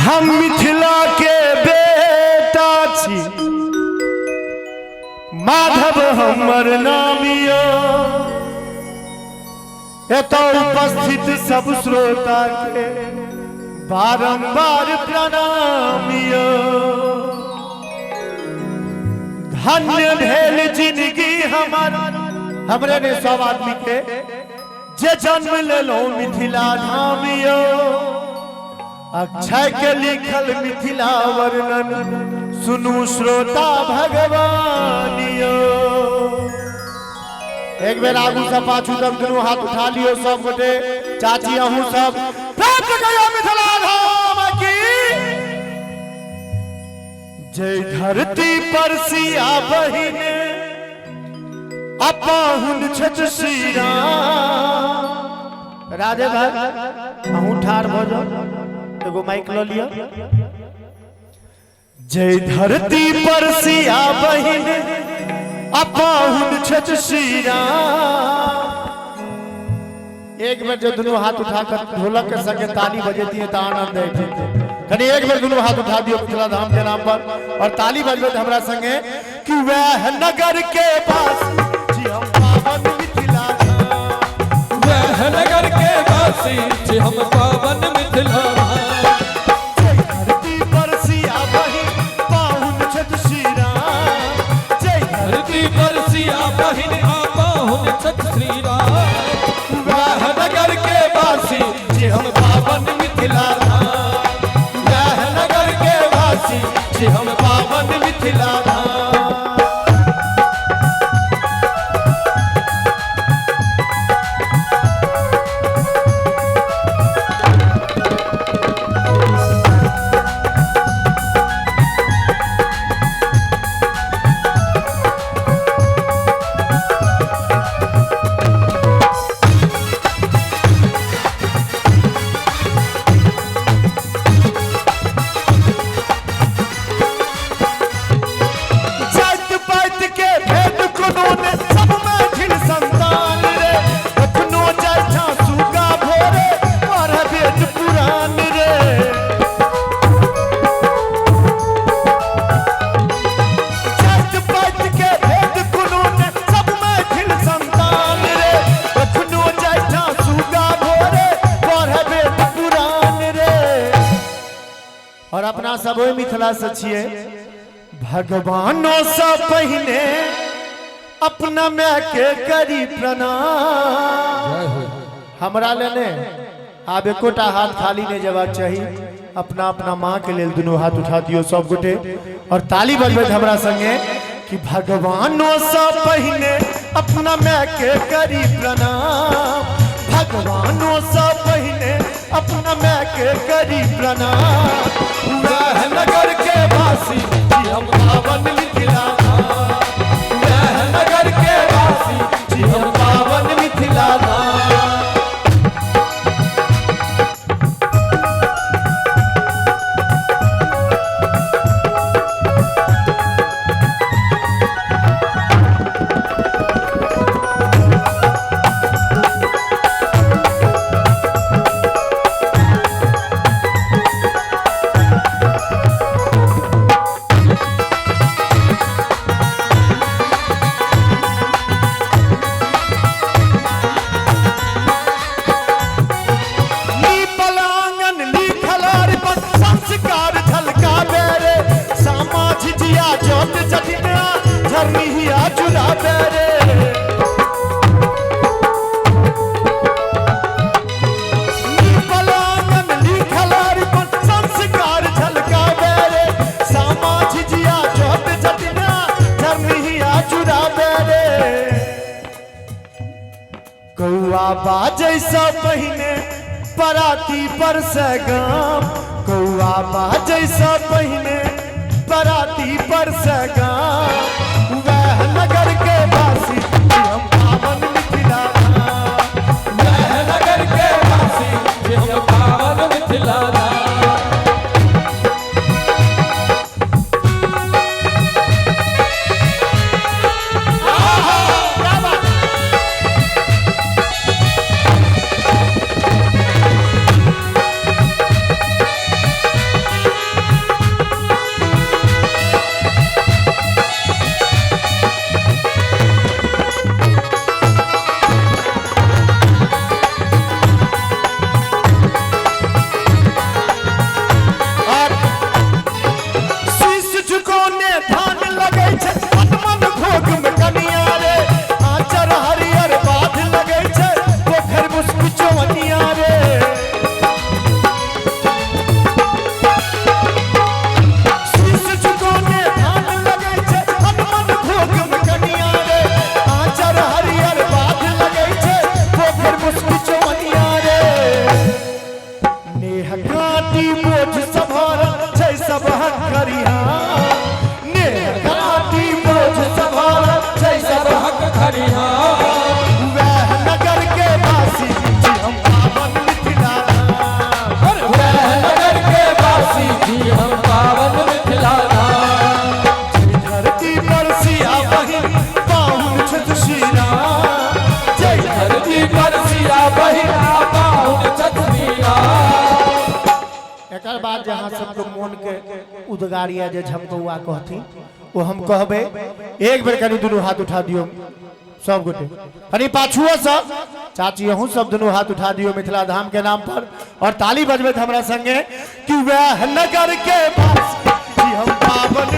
हम मिथिला के बेटा छी, माधव हमर नामियो। एतो उपस्थित सब श्रोता के बारंबार प्रणामियो। धन्य भेल जिंदगी हमरे ने सब आदमी के जे जन्म लेलो मिथिला धामियो। अक्षय के लिखल मिथिला वर्णन सुनू श्रोता भगवानियो। एक बेर आगू से पाछू तक दुनू हाथ उठा लियो सब गोटे। चाची अहू सब प्राप्त करियो मिथिला धाम की जय। धरती पर सिया बहिने अपाहुन छठ श्री राम। राधे भाई अहू ठाड़ भ जाओ, एगो माइक लो लिया। जय धरती पर सिया बहिन अपाहुन छठ श्री राम। एक बार जो दोनों हाथ उठाकर ढोलक के संगे ताली बजेती है तो आनंद है। कहीं एक बार दोनों हाथ उठा दियो मिथिला धाम के नाम पर और ताली बजबे हमरा संगे कि वह नगर के पास जी हम पावन मिथिला धाम। वह नगर के वासी जी हम पावन मिथिला धाम। श्री राम वह नगर के वासी जी हम पावन मिथिला धाम। वह नगर के वासी जी हम पावन मिथिला धाम। और अपना सब मिथिला से छिए भगवानों से पहले अपना मैं के करी प्रणाम। हमरा लेने आब एकोटा हाथ खाली नहीं जबाक चाहिए। अपना अपना माँ के लिए दोनों हाथ उठा दियो सब गोटे और ताली बजबैत हमरा संगे कि भगवानों से पहले अपना मैं के करी प्रणाम। भगवानों से पहले अपना मैं के करी प्रणाम। वह नगर के वासी जी हम पावन मिथिला धाम। वह नगर के वासी जी हम पावन मिथिला धाम। कौआ बाजै से पहले पराती पर से गाम। कौआ बाजै से पहले पराती पर से गाम। वह नगर के वासी हम पावन मिथिला धाम। वह नगर के वासी हम पावन मिथिला धाम। काटी बोझ सभर छै सब हरिया नेह काटी बोझ सभर छै सब हक खरिया वह नगर के वासी जी हम पावन मिथिला वह नगर के वासी जी हम पावन मिथिला धरती पर सिया बहिन पाहुन छत शिरा जय धरती पर सिया बहिना पाहुन छतरीरा। एकर बाद जहाँ सबके मन के उद्गारिया जे झमकौआ कहती वो हम कहबे एक बेर कनी दुनू हाथ उठा दियो सब गोटे कनी पाछुओ सब चाची अहूँ सब दुनू हाथ उठा दियो मिथिला धाम के नाम पर और ताली बजबे हमरा संगे कि वह नगर के वासी हम पावन